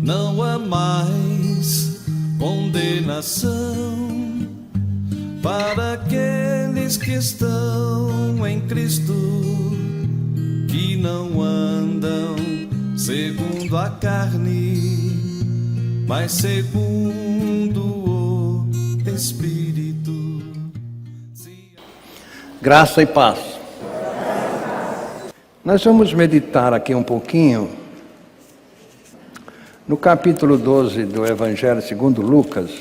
Não há mais condenação para aqueles que estão em Cristo, que não andam segundo a carne, mas segundo o Espírito. Graça e paz. Nós vamos meditar aqui um pouquinho no capítulo 12 do Evangelho segundo Lucas.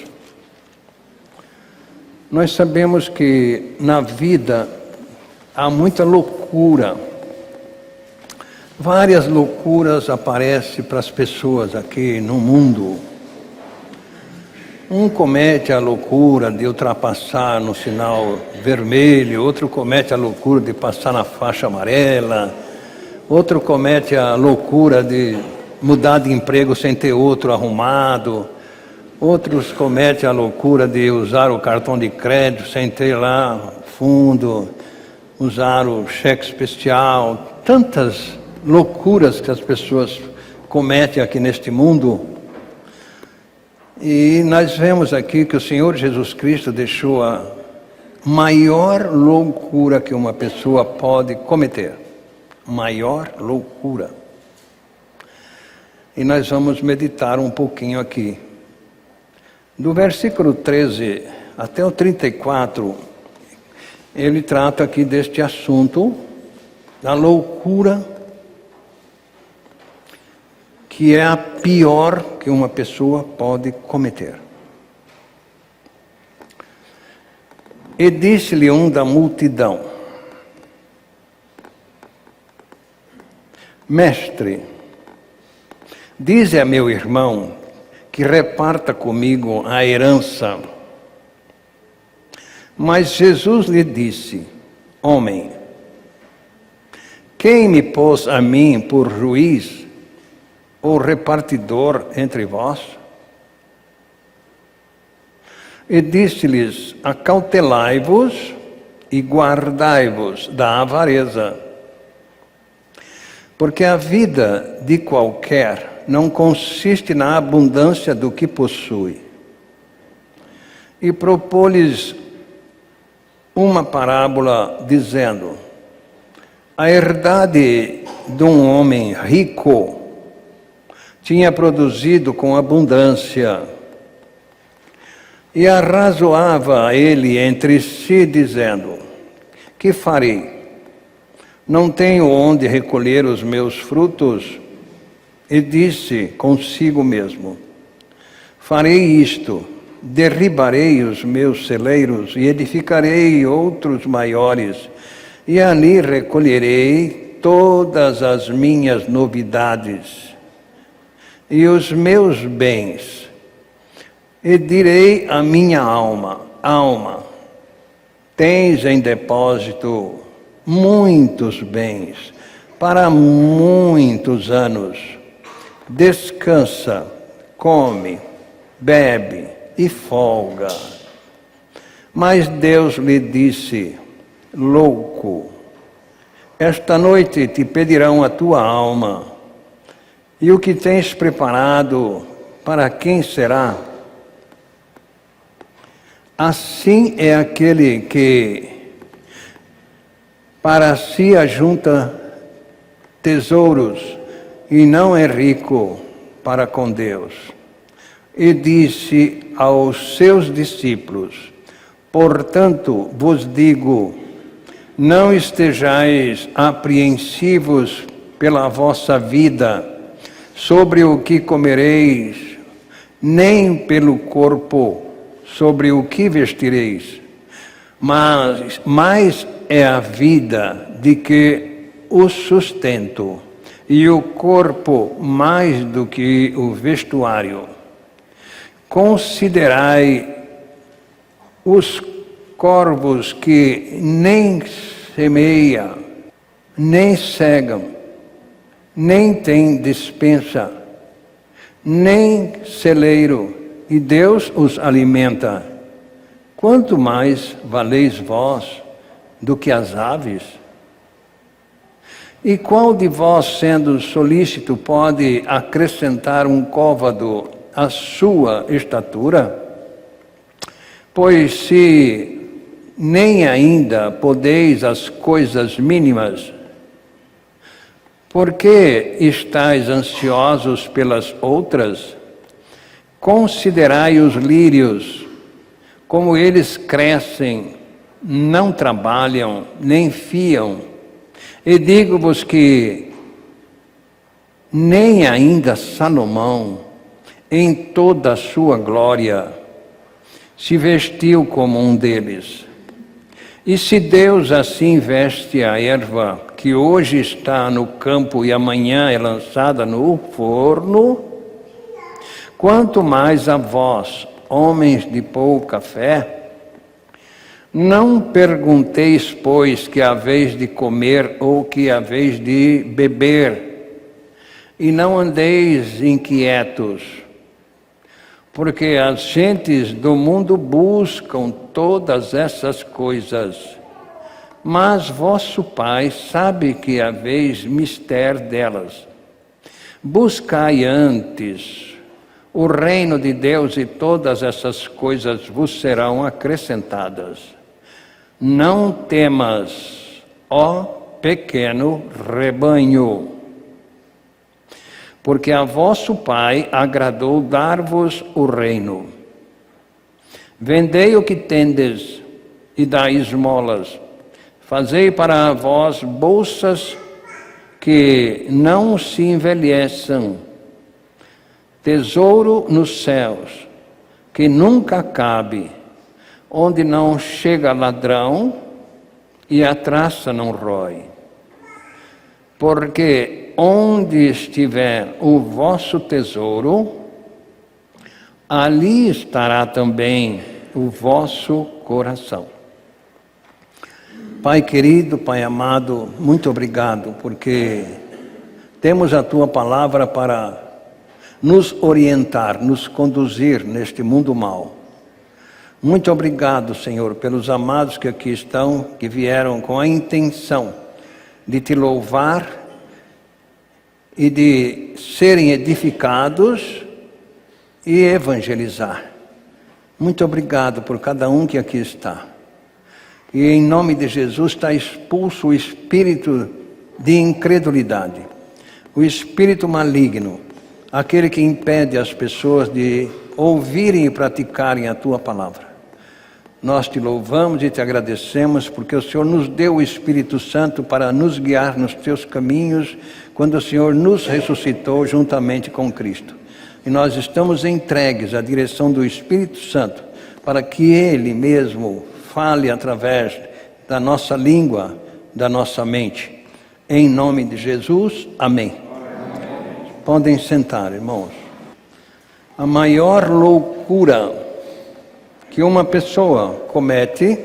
Nós sabemos que na vida há muita loucura. Várias loucuras aparecem para as pessoas aqui no mundo. Um comete a loucura de ultrapassar no sinal vermelho, outro comete a loucura de passar na faixa amarela, outro comete a loucura de mudar de emprego sem ter outro arrumado, outros cometem a loucura de usar o cartão de crédito sem ter lá fundo, usar o cheque especial, tantas loucuras que as pessoas cometem aqui neste mundo. E nós vemos aqui que o Senhor Jesus Cristo deixou a maior loucura que uma pessoa pode cometer. Maior loucura. E nós vamos meditar um pouquinho aqui. Do versículo 13 até o 34, ele trata aqui deste assunto, da loucura, que é a pior que uma pessoa pode cometer. E disse-lhe um da multidão: Mestre, dize a meu irmão que reparta comigo a herança. Mas Jesus lhe disse: Homem, quem me pôs a mim por juiz ou repartidor entre vós? E disse-lhes: Acautelai-vos e guardai-vos da avareza, porque a vida de qualquer não consiste na abundância do que possui. E propôs-lhes uma parábola, dizendo: A herdade de um homem rico tinha produzido com abundância, e arrazoava ele entre si, dizendo: Que farei? Não tenho onde recolher os meus frutos? E disse consigo mesmo: Farei isto, derribarei os meus celeiros e edificarei outros maiores, e ali recolherei todas as minhas novidades e os meus bens, e direi à minha alma: Alma, tens em depósito muitos bens para muitos anos. Descansa, come, bebe e folga. Mas Deus lhe disse: Louco, esta noite te pedirão a tua alma, e o que tens preparado, para quem será? Assim é aquele que para si ajunta tesouros e não é rico para com Deus. E disse aos seus discípulos: Portanto vos digo, não estejais apreensivos pela vossa vida, sobre o que comereis, nem pelo corpo, sobre o que vestireis. Mas mais é a vida de que o sustento, e o corpo mais do que o vestuário. Considerai os corvos que nem semeiam, nem cegam, nem têm despensa, nem celeiro, e Deus os alimenta. Quanto mais valeis vós do que as aves? E qual de vós, sendo solícito, pode acrescentar um côvado à sua estatura? Pois se nem ainda podeis as coisas mínimas, por que estáis ansiosos pelas outras? Considerai os lírios, como eles crescem, não trabalham, nem fiam. E digo-vos que nem ainda Salomão, em toda a sua glória, se vestiu como um deles. E se Deus assim veste a erva, que hoje está no campo e amanhã é lançada no forno, quanto mais a vós, homens de pouca fé, não pergunteis, pois, que haveis de comer ou que haveis de beber, e não andeis inquietos, porque as gentes do mundo buscam todas essas coisas, mas vosso Pai sabe que haveis mister delas. Buscai antes o reino de Deus e todas essas coisas vos serão acrescentadas. Não temas, ó pequeno rebanho, porque a vosso Pai agradou dar-vos o reino. Vendei o que tendes e dai esmolas. Fazei para vós bolsas que não se envelheçam, tesouro nos céus, que nunca acabe, onde não chega ladrão e a traça não rói. Porque onde estiver o vosso tesouro, ali estará também o vosso coração. Pai querido, Pai amado, muito obrigado, porque temos a Tua palavra para nos orientar, nos conduzir neste mundo mau. Muito obrigado, Senhor, pelos amados que aqui estão, que vieram com a intenção de Te louvar e de serem edificados e evangelizar. Muito obrigado por cada um que aqui está. E em nome de Jesus está expulso o espírito de incredulidade, o espírito maligno, aquele que impede as pessoas de ouvirem e praticarem a Tua palavra. Nós Te louvamos e Te agradecemos porque o Senhor nos deu o Espírito Santo para nos guiar nos Teus caminhos quando o Senhor nos ressuscitou juntamente com Cristo. E nós estamos entregues à direção do Espírito Santo para que Ele mesmo fale através da nossa língua, da nossa mente. Em nome de Jesus, amém. Podem sentar, irmãos. A maior loucura que uma pessoa comete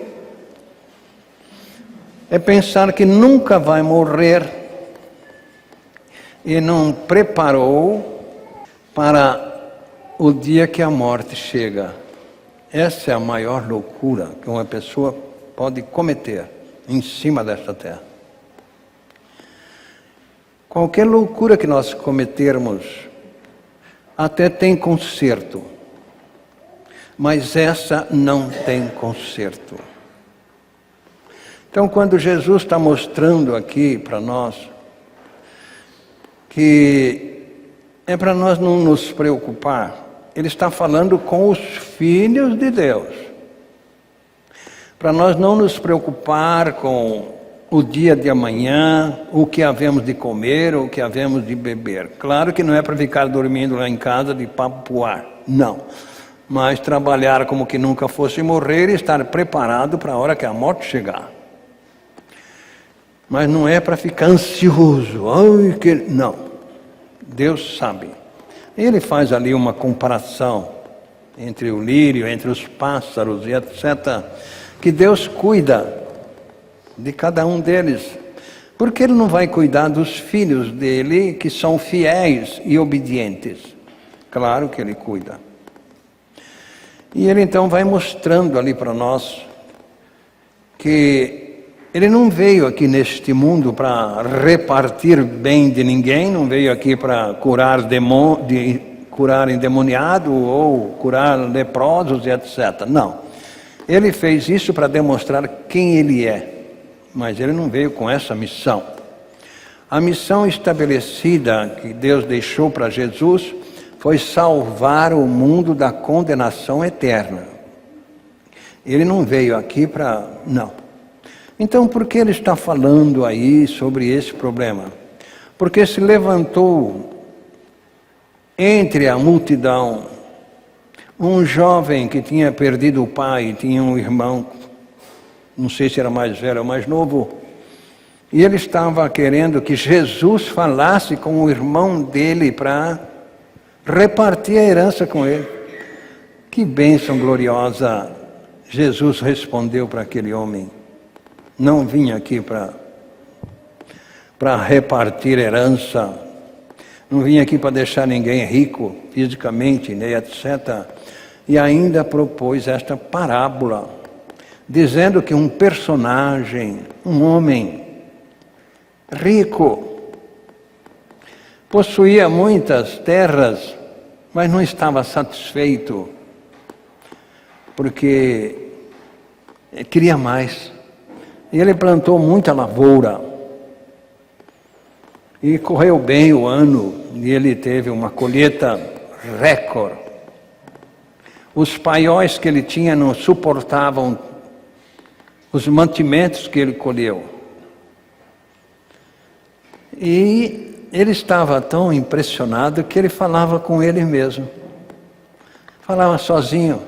é pensar que nunca vai morrer e não preparou para o dia que a morte chega. Essa é a maior loucura que uma pessoa pode cometer em cima desta terra. Qualquer loucura que nós cometermos até tem conserto, mas essa não tem conserto. Então, quando Jesus está mostrando aqui para nós que é para nós não nos preocupar, Ele está falando com os filhos de Deus. Para nós não nos preocupar com o dia de amanhã, o que havemos de comer, o que havemos de beber. Claro que não é para ficar dormindo lá em casa de papo pro ar, não. Mas trabalhar como que nunca fosse morrer e estar preparado para a hora que a morte chegar. Mas não é para ficar ansioso. Não. Deus sabe. Ele faz ali uma comparação entre o lírio, entre os pássaros e etc. Que Deus cuida de cada um deles. Porque Ele não vai cuidar dos filhos dele que são fiéis e obedientes. Claro que Ele cuida. E Ele então vai mostrando ali para nós que Ele não veio aqui neste mundo para repartir bem de ninguém, não veio aqui para curar endemoniado ou curar leprosos e etc. Não. Ele fez isso para demonstrar quem ele é, mas ele não veio com essa missão. A missão estabelecida que Deus deixou para Jesus foi salvar o mundo da condenação eterna. Ele não veio aqui para... não. Então, por que ele está falando aí sobre esse problema? Porque se levantou entre a multidão um jovem que tinha perdido o pai, tinha um irmão, não sei se era mais velho ou mais novo, e ele estava querendo que Jesus falasse com o irmão dele para repartir a herança com ele. Que bênção gloriosa! Jesus respondeu para aquele homem: não vim aqui para repartir herança, não vim aqui para deixar ninguém rico fisicamente, né, etc. E ainda propôs esta parábola, dizendo que um personagem, um homem rico, possuía muitas terras, mas não estava satisfeito, porque queria mais. E ele plantou muita lavoura, e correu bem o ano, e ele teve uma colheita recorde. Os paióis que ele tinha não suportavam os mantimentos que ele colheu. E ele estava tão impressionado que ele falava com ele mesmo. Falava sozinho.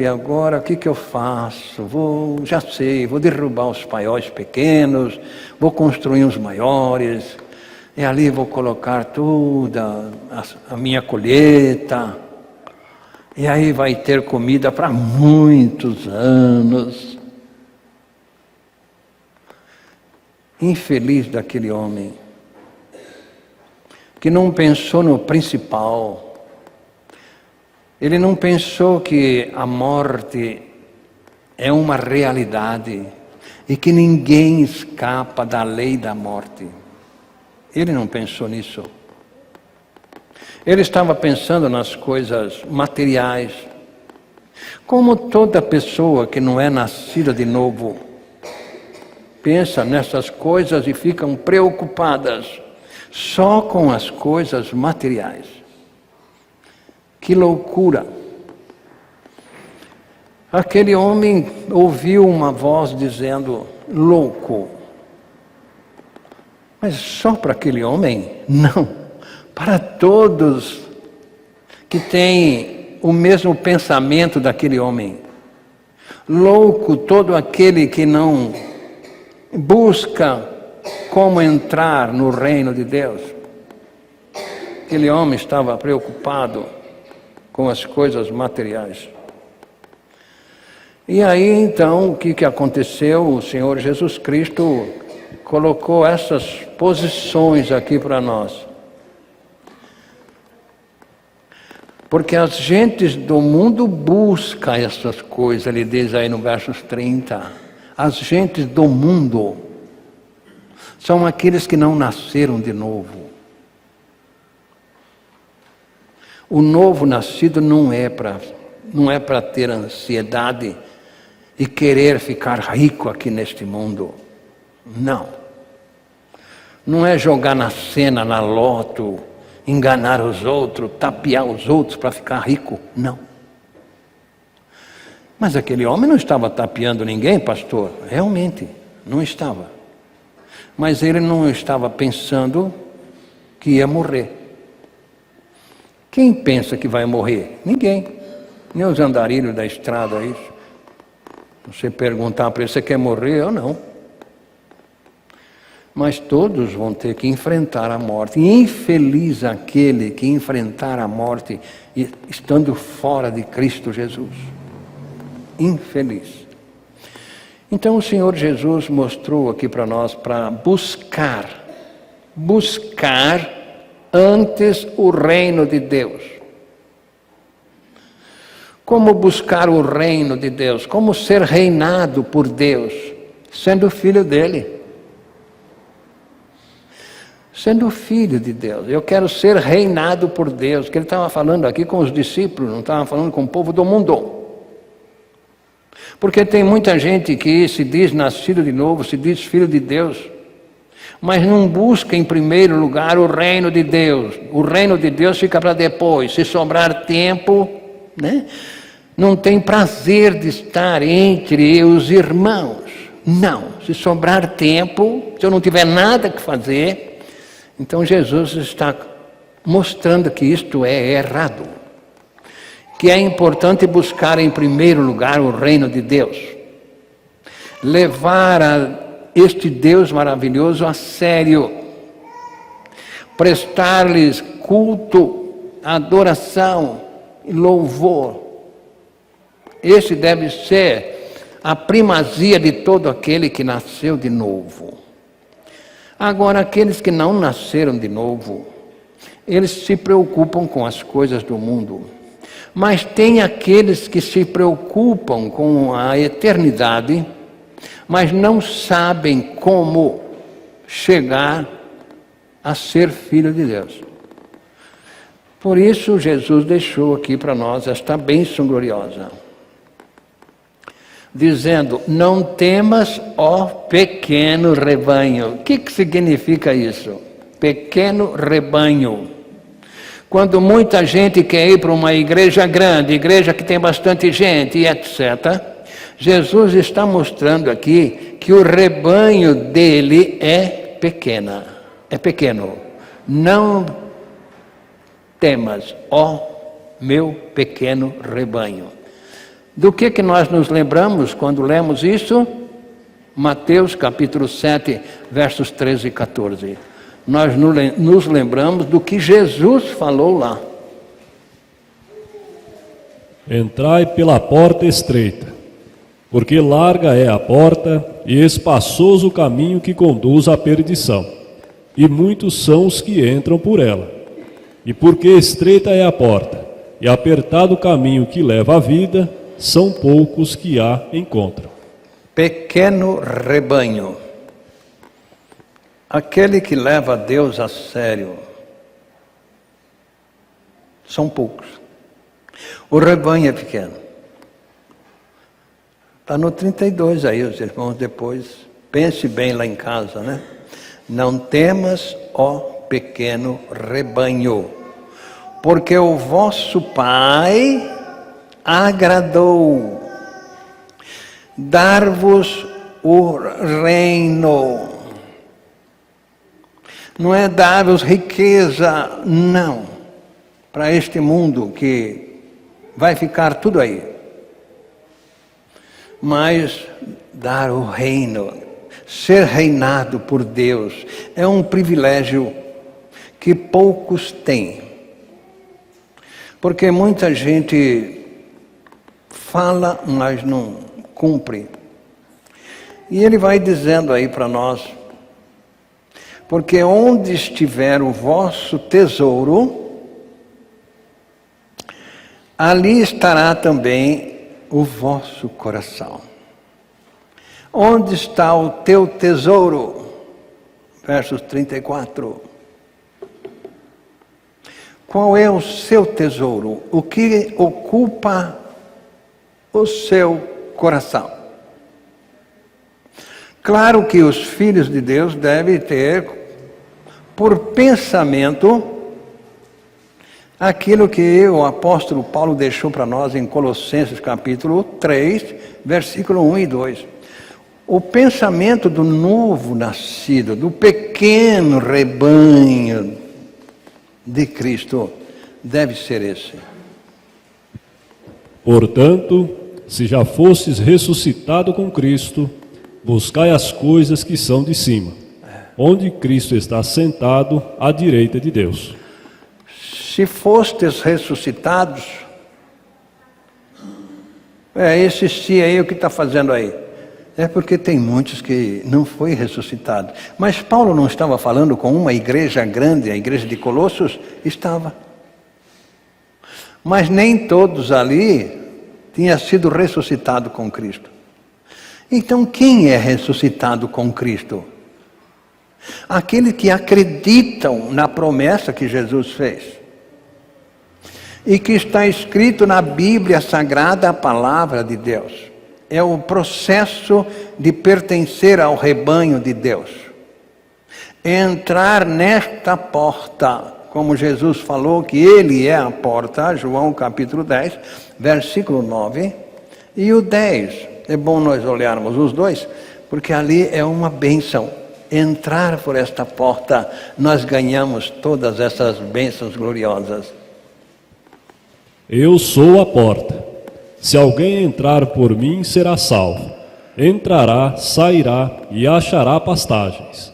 E agora o que eu faço? Já sei, vou derrubar os paióis pequenos, vou construir os maiores, e ali vou colocar toda a minha colheita, e aí vai ter comida para muitos anos. Infeliz daquele homem, que não pensou no principal. Ele não pensou que a morte é uma realidade e que ninguém escapa da lei da morte. Ele não pensou nisso. Ele estava pensando nas coisas materiais. Como toda pessoa que não é nascida de novo pensa nessas coisas e ficam preocupadas só com as coisas materiais. Que loucura! Aquele homem ouviu uma voz dizendo, louco. Mas só para aquele homem? Não. Para todos que têm o mesmo pensamento daquele homem. Louco todo aquele que não busca como entrar no reino de Deus. Aquele homem estava preocupado com as coisas materiais. E aí então, o que aconteceu? O Senhor Jesus Cristo colocou essas posições aqui para nós. Porque as gentes do mundo buscam essas coisas, ele diz aí no versos 30. As gentes do mundo são aqueles que não nasceram de novo. O novo nascido não é para ter ansiedade e querer ficar rico aqui neste mundo. Não. Não é jogar na cena, na loto, enganar os outros, tapear os outros para ficar rico. Não. Mas aquele homem não estava tapeando ninguém, pastor. Realmente, não estava. Mas ele não estava pensando que ia morrer. Quem pensa que vai morrer? Ninguém. Nem os andarilhos da estrada, é isso. Você perguntar para ele, você quer morrer ou não? Mas todos vão ter que enfrentar a morte. E infeliz aquele que enfrentar a morte estando fora de Cristo Jesus. Infeliz. Então o Senhor Jesus mostrou aqui para nós para buscar antes o reino de Deus. Como buscar o reino de Deus? Como ser reinado por Deus? Sendo filho dele. Sendo filho de Deus. Eu quero ser reinado por Deus. Que ele estava falando aqui com os discípulos, não estava falando com o povo do mundo. Porque tem muita gente que se diz nascido de novo, se diz filho de Deus, mas não busca em primeiro lugar o reino de Deus. O reino de Deus fica para depois. Se sobrar tempo, né? Não tem prazer de estar entre os irmãos. Não, se sobrar tempo, se eu não tiver nada que fazer, então Jesus está mostrando que isto é errado. Que é importante buscar em primeiro lugar o reino de Deus. Levar este Deus maravilhoso a sério. Prestar-lhes culto, adoração e louvor. Esse deve ser a primazia de todo aquele que nasceu de novo. Agora, aqueles que não nasceram de novo, eles se preocupam com as coisas do mundo. Mas tem aqueles que se preocupam com a eternidade, mas não sabem como chegar a ser filho de Deus. Por isso, Jesus deixou aqui para nós esta bênção gloriosa. Dizendo, não temas, ó pequeno rebanho. O que significa isso? Pequeno rebanho. Quando muita gente quer ir para uma igreja grande, igreja que tem bastante gente e etc., Jesus está mostrando aqui que o rebanho dele é pequeno. Não temas, ó meu pequeno rebanho. Do que nós nos lembramos quando lemos isso? Mateus capítulo 7, versos 13 e 14. Nós nos lembramos do que Jesus falou lá. Entrai pela porta estreita, porque larga é a porta e espaçoso o caminho que conduz à perdição, e muitos são os que entram por ela. E porque estreita é a porta, e apertado o caminho que leva à vida, são poucos que a encontram. Pequeno rebanho. Aquele que leva Deus a sério. São poucos. O rebanho é pequeno. Está no 32 aí, os irmãos depois. Pense bem lá em casa, né? Não temas, ó pequeno rebanho, porque o vosso Pai agradou dar-vos o reino. Não é dar-vos riqueza, não, para este mundo que vai ficar tudo aí. Mas dar o reino, ser reinado por Deus, é um privilégio que poucos têm. Porque muita gente fala, mas não cumpre. E ele vai dizendo aí para nós, porque onde estiver o vosso tesouro, ali estará também o vosso coração. Onde está o teu tesouro? Versos 34. Qual é o seu tesouro? O que ocupa o seu coração? Claro que os filhos de Deus devem ter por pensamento aquilo que o apóstolo Paulo deixou para nós em Colossenses capítulo 3, versículo 1 e 2. O pensamento do novo nascido, do pequeno rebanho de Cristo, deve ser esse. Portanto, se já fostes ressuscitado com Cristo, buscai as coisas que são de cima, onde Cristo está sentado à direita de Deus. Se fostes ressuscitados, esse se aí, o que está fazendo aí? É porque tem muitos que não foi ressuscitado. Mas Paulo não estava falando com uma igreja grande, a igreja de Colossos? Estava. Mas nem todos ali tinha sido ressuscitado com Cristo. Então, quem é ressuscitado com Cristo? Aqueles que acreditam na promessa que Jesus fez. E que está escrito na Bíblia Sagrada, a palavra de Deus. É o processo de pertencer ao rebanho de Deus. Entrar nesta porta, como Jesus falou que Ele é a porta, João capítulo 10, versículo 9 e o 10. É bom nós olharmos os dois, porque ali é uma bênção. Entrar por esta porta, nós ganhamos todas essas bênçãos gloriosas. Eu sou a porta. Se alguém entrar por mim, será salvo. Entrará, sairá e achará pastagens.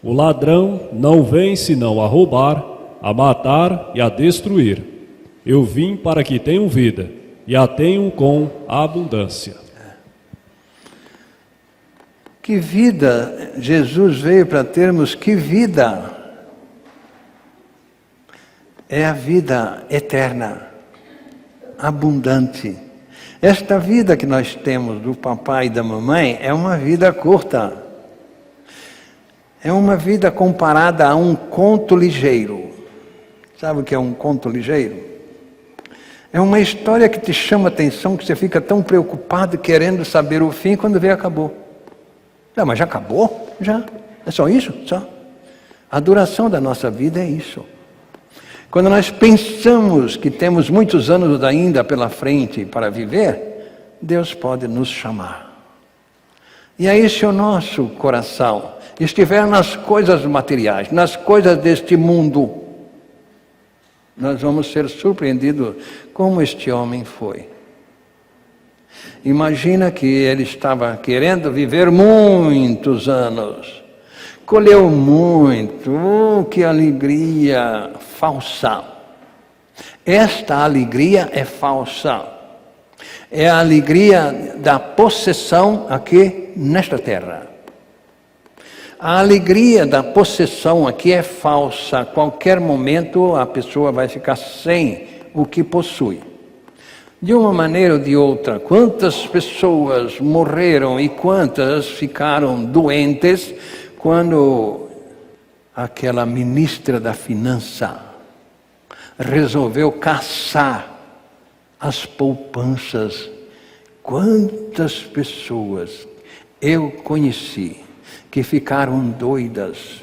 O ladrão não vem senão a roubar, a matar e a destruir. Eu vim para que tenham vida, e a tenham com abundância. Que vida Jesus veio para termos? Que vida? É a vida eterna, abundante. Esta vida que nós temos do papai e da mamãe é uma vida curta. É uma vida comparada a um conto ligeiro. Sabe o que é um conto ligeiro? É uma história que te chama a atenção, que você fica tão preocupado querendo saber o fim, quando vê acabou. Não, mas já acabou? Já. É só isso? Só. A duração da nossa vida é isso. Quando nós pensamos que temos muitos anos ainda pela frente para viver, Deus pode nos chamar. E aí, se o nosso coração estiver nas coisas materiais, nas coisas deste mundo, nós vamos ser surpreendidos como este homem foi. Imagina que ele estava querendo viver muitos anos. Colheu muito, que alegria falsa. Esta alegria é falsa. É a alegria da possessão aqui nesta terra. A alegria da possessão aqui é falsa. A qualquer momento a pessoa vai ficar sem o que possui. De uma maneira ou de outra, quantas pessoas morreram e quantas ficaram doentes quando aquela ministra da Finança resolveu caçar as poupanças. Quantas pessoas eu conheci que ficaram doidas,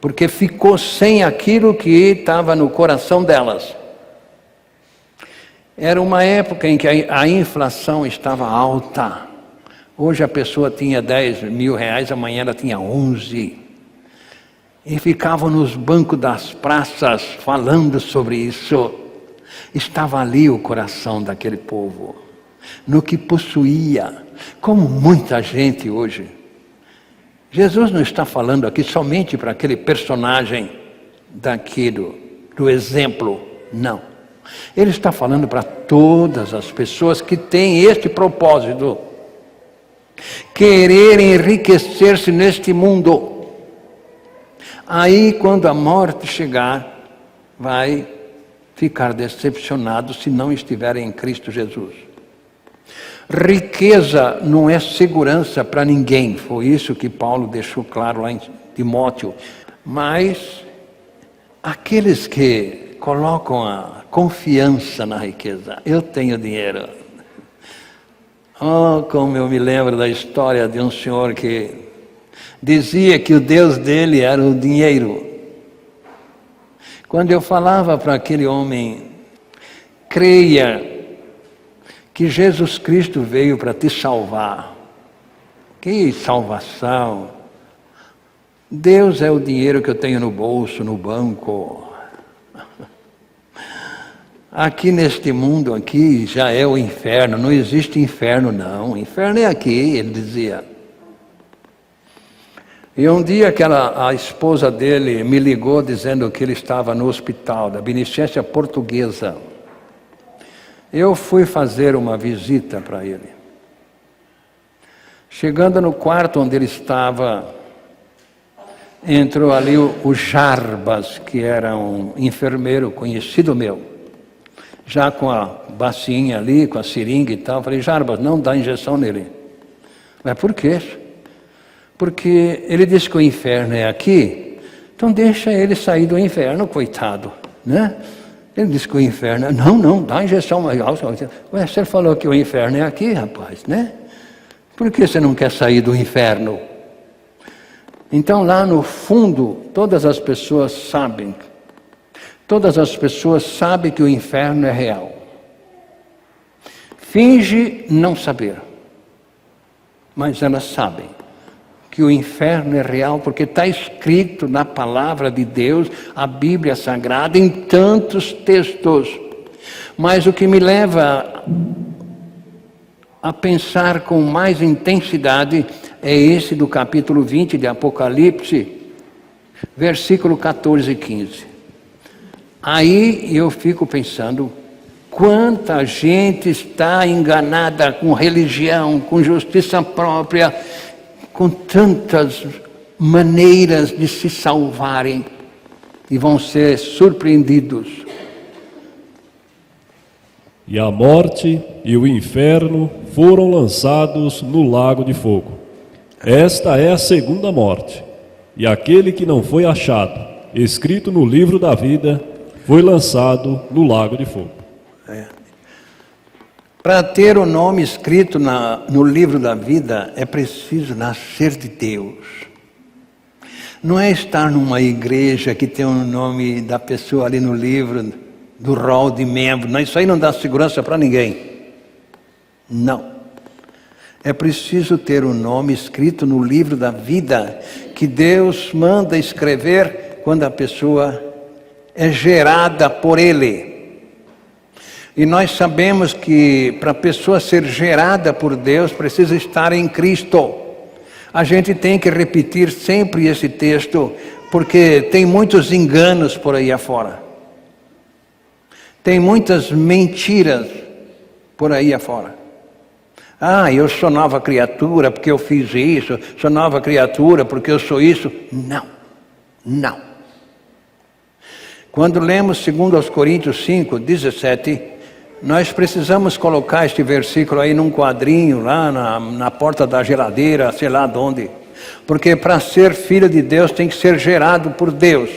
porque ficou sem aquilo que estava no coração delas. Era uma época em que a inflação estava alta. Hoje a pessoa tinha 10 mil reais, amanhã ela tinha 11. E ficavam nos bancos das praças falando sobre isso. Estava ali o coração daquele povo, no que possuía, como muita gente hoje. Jesus não está falando aqui somente para aquele personagem daqui do exemplo, não. Ele está falando para todas as pessoas que têm este propósito. Querer enriquecer-se neste mundo. Aí, quando a morte chegar, vai ficar decepcionado se não estiver em Cristo Jesus. Riqueza não é segurança para ninguém. Foi isso que Paulo deixou claro lá em Timóteo. Mas aqueles que colocam a confiança na riqueza. Eu tenho dinheiro. Oh, como eu me lembro da história de um senhor que dizia que o Deus dele era o dinheiro. Quando eu falava para aquele homem, creia que Jesus Cristo veio para te salvar. Que salvação! Deus é o dinheiro que eu tenho no bolso, no banco. Aqui neste mundo aqui já é o inferno, não existe inferno não, o inferno é aqui, ele dizia. E um dia a esposa dele me ligou dizendo que ele estava no hospital da Beneficência Portuguesa. Eu fui fazer uma visita para ele. Chegando no quarto onde ele estava, entrou ali o Jarbas, que era um enfermeiro conhecido meu. já com a bacinha ali, com a seringa e tal. Eu falei, Jarbas, não dá injeção nele. Mas por quê? Porque ele disse que o inferno é aqui, então deixa ele sair do inferno, coitado, né? Ele disse que o inferno... Não, dá injeção. Ué, você falou que o inferno é aqui, rapaz, né? Por que você não quer sair do inferno? Então, lá no fundo, todas as pessoas sabem que o inferno é real. Finge não saber, mas elas sabem que o inferno é real, porque está escrito na palavra de Deus, a Bíblia Sagrada, em tantos textos. Mas o que me leva a pensar com mais intensidade é esse do capítulo 20 de Apocalipse, versículo 14 e 15. Aí eu fico pensando, quanta gente está enganada com religião, com justiça própria, com tantas maneiras de se salvarem, e vão ser surpreendidos. E a morte e o inferno foram lançados no lago de fogo. Esta é a segunda morte. E aquele que não foi achado, escrito no livro da vida, foi lançado no lago de fogo. Para ter o nome escrito no livro da vida, é preciso nascer de Deus. Não é estar numa igreja que tem o nome da pessoa ali no livro, do rol de membro. Não, isso aí não dá segurança para ninguém. Não. É preciso ter o nome escrito no livro da vida, que Deus manda escrever quando a pessoa é gerada por Ele. E nós sabemos que para a pessoa ser gerada por Deus, precisa estar em Cristo. A gente tem que repetir sempre esse texto, porque tem muitos enganos por aí afora. Tem muitas mentiras por aí afora. Eu sou nova criatura porque eu fiz isso, sou nova criatura porque eu sou isso. Não. Quando lemos 2 Coríntios 5, 17... nós precisamos colocar este versículo aí num quadrinho, lá na porta da geladeira, sei lá de onde. Porque para ser filho de Deus tem que ser gerado por Deus.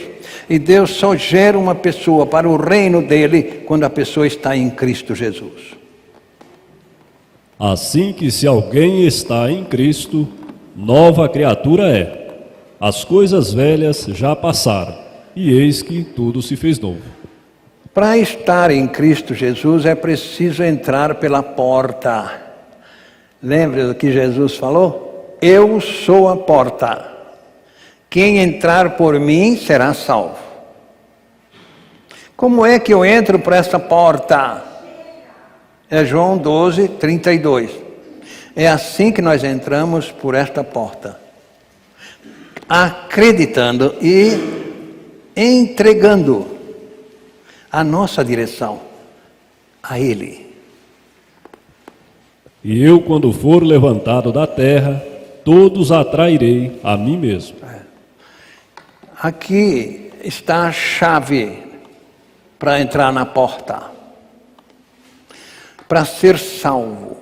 E Deus só gera uma pessoa para o reino dele quando a pessoa está em Cristo Jesus. Assim que se alguém está em Cristo, nova criatura é. As coisas velhas já passaram, e eis que tudo se fez novo. Para estar em Cristo Jesus é preciso entrar pela porta. Lembra do que Jesus falou? Eu sou a porta. Quem entrar por mim será salvo. Como é que eu entro por essa porta? É João 12, 32. É assim que nós entramos por esta porta. Acreditando e entregando a nossa direção a Ele. E eu, quando for levantado da terra, todos atrairei a mim mesmo. Aqui está a chave para entrar na porta. Para ser salvo,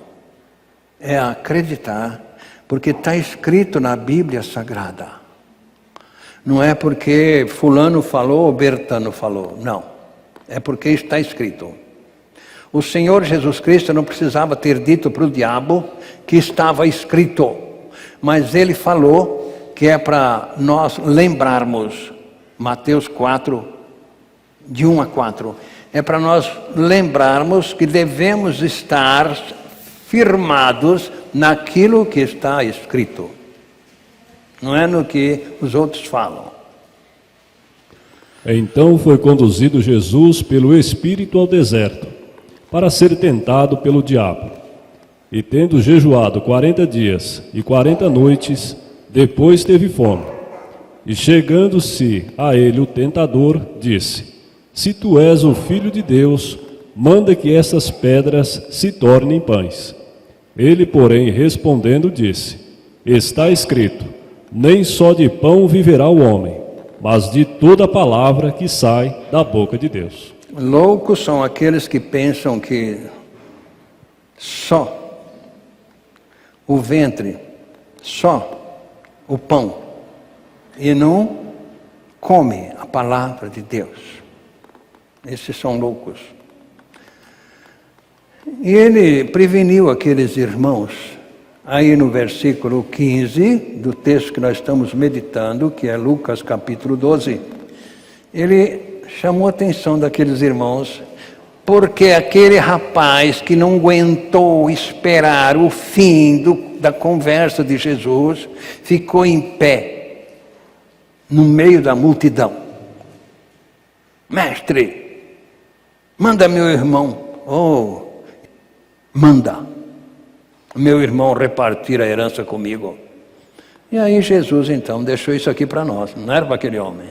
é acreditar, porque está escrito na Bíblia Sagrada. Não é porque fulano falou ou Bertano falou, não. É porque está escrito. O Senhor Jesus Cristo não precisava ter dito para o diabo que estava escrito, mas Ele falou que é para nós lembrarmos, Mateus 4, de 1 a 4, é para nós lembrarmos que devemos estar firmados naquilo que está escrito, não é no que os outros falam. Então foi conduzido Jesus pelo Espírito ao deserto, para ser tentado pelo diabo. E tendo jejuado 40 dias e 40 noites, depois teve fome. E chegando-se a ele o tentador, disse: Se tu és o Filho de Deus, manda que essas pedras se tornem pães. Ele, porém, respondendo, disse: Está escrito, nem só de pão viverá o homem, mas de toda palavra que sai da boca de Deus. Loucos são aqueles que pensam que só o ventre, só o pão, e não come a palavra de Deus. Esses são loucos. E ele preveniu aqueles irmãos, aí no versículo 15 do texto que nós estamos meditando, que é Lucas capítulo 12, ele chamou a atenção daqueles irmãos, porque aquele rapaz que não aguentou esperar o fim da conversa de Jesus, ficou em pé, no meio da multidão. Mestre, manda meu irmão, manda meu irmão repartir a herança comigo. E aí Jesus então deixou isso aqui para nós, não era para aquele homem.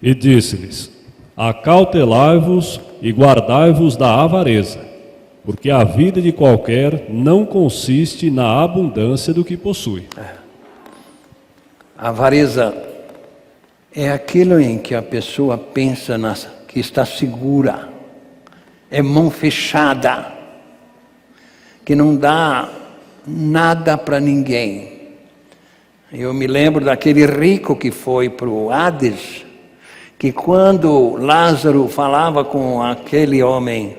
E disse-lhes: acautelai-vos e guardai-vos da avareza, porque a vida de qualquer não consiste na abundância do que possui. A avareza é aquilo em que a pessoa pensa que está segura, é mão fechada, que não dá nada para ninguém. Eu me lembro daquele rico que foi para o Hades, que quando Lázaro falava com aquele homem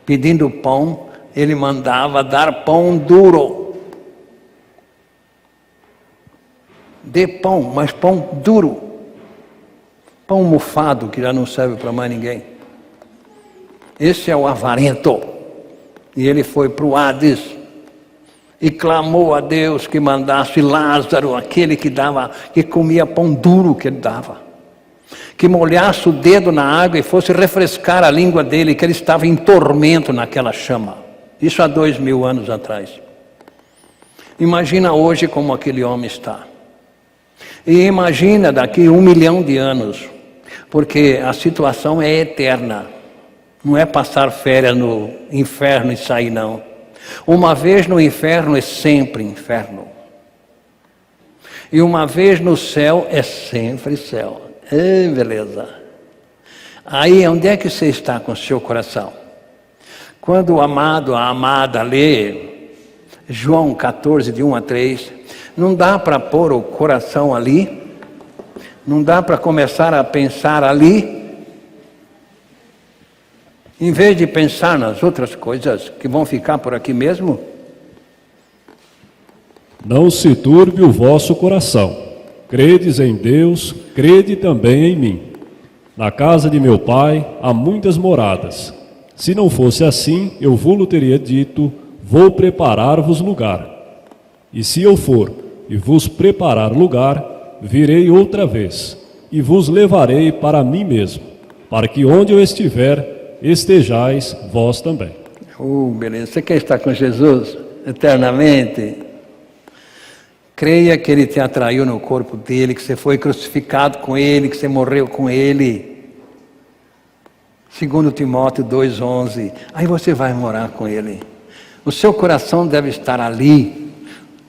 pedindo pão, ele mandava dar pão duro. Dê pão, mas pão duro. Pão mofado que já não serve para mais ninguém. Esse é o avarento. E ele foi para o Hades e clamou a Deus que mandasse Lázaro, aquele que comia pão duro que ele dava, que molhasse o dedo na água e fosse refrescar a língua dele, que ele estava em tormento naquela chama. Isso há 2000 anos atrás. Imagina hoje como aquele homem está. E imagina daqui 1 milhão de anos, porque a situação é eterna. Não é passar férias no inferno e sair, não. Uma vez no inferno é sempre inferno. E uma vez no céu é sempre céu. Beleza. Aí, onde é que você está com o seu coração? Quando o amado, a amada lê João 14, de 1 a 3, não dá para pôr o coração ali? Não dá para começar a pensar ali? Em vez de pensar nas outras coisas que vão ficar por aqui mesmo? Não se turbe o vosso coração. Credes em Deus, crede também em mim. Na casa de meu pai há muitas moradas. Se não fosse assim, eu vou-lo teria dito, vou preparar-vos lugar. E se eu for e vos preparar lugar, virei outra vez, e vos levarei para mim mesmo, para que onde eu estiver, estejais vós também. Beleza. Você quer estar com Jesus eternamente? Creia que Ele te atraiu no corpo dEle, que você foi crucificado com Ele, que você morreu com Ele. 2 Timóteo 2,11. Aí você vai morar com Ele. O seu coração deve estar ali,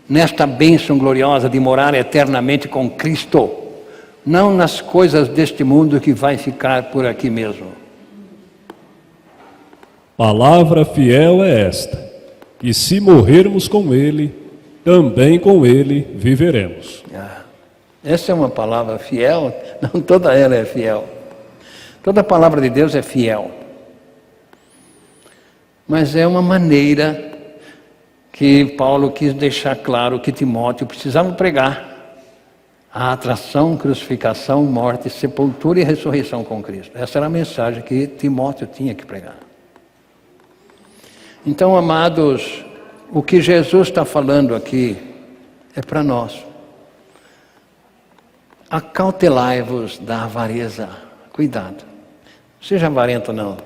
nesta bênção gloriosa de morar eternamente com Cristo, não nas coisas deste mundo que vai ficar por aqui mesmo. Palavra fiel é esta, que se morrermos com Ele, também com Ele viveremos. Essa é uma palavra fiel, não toda ela é fiel. Toda palavra de Deus é fiel. Mas é uma maneira que Paulo quis deixar claro que Timóteo precisava pregar. A atração, crucificação, morte, sepultura e ressurreição com Cristo. Essa era a mensagem que Timóteo tinha que pregar. Então, amados, o que Jesus está falando aqui é para nós. Acautelai-vos da avareza. Cuidado. Seja avarento não.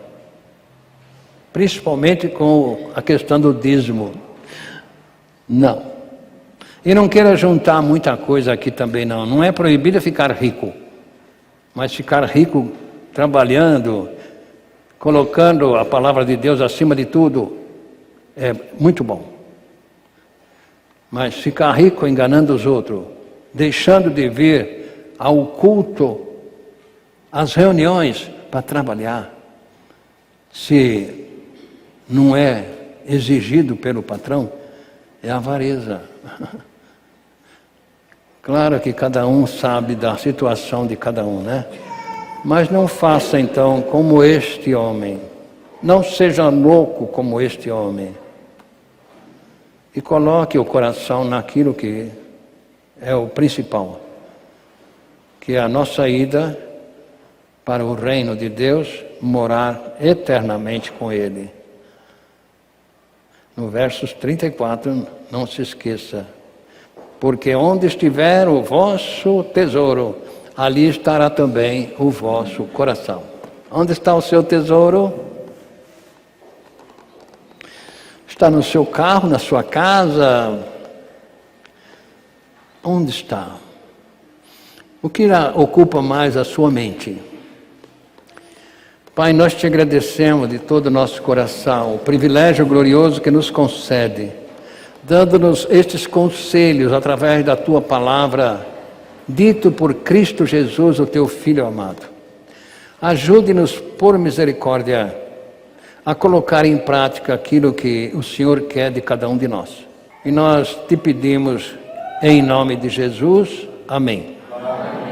Principalmente com a questão do dízimo. Não. E não queira juntar muita coisa aqui também não. Não é proibido ficar rico. Mas ficar rico trabalhando, colocando a palavra de Deus acima de tudo, é muito bom. Mas ficar rico enganando os outros, deixando de vir ao culto As reuniões para trabalhar, se não é exigido pelo patrão, é avareza. Claro que cada um sabe da situação de cada um, né? Mas não faça então como este homem. Não seja louco como este homem. E coloque o coração naquilo que é o principal, que é a nossa ida para o reino de Deus, morar eternamente com Ele. No versos 34, não se esqueça. Porque onde estiver o vosso tesouro, ali estará também o vosso coração. Onde está o seu tesouro? Está no seu carro, na sua casa? Onde está? O que ocupa mais a sua mente? Pai, nós te agradecemos de todo o nosso coração, o privilégio glorioso que nos concede, dando-nos estes conselhos através da tua palavra, dito por Cristo Jesus, o teu Filho amado. Ajude-nos, por misericórdia, a colocar em prática aquilo que o Senhor quer de cada um de nós. E nós te pedimos em nome de Jesus. Amém. Amém.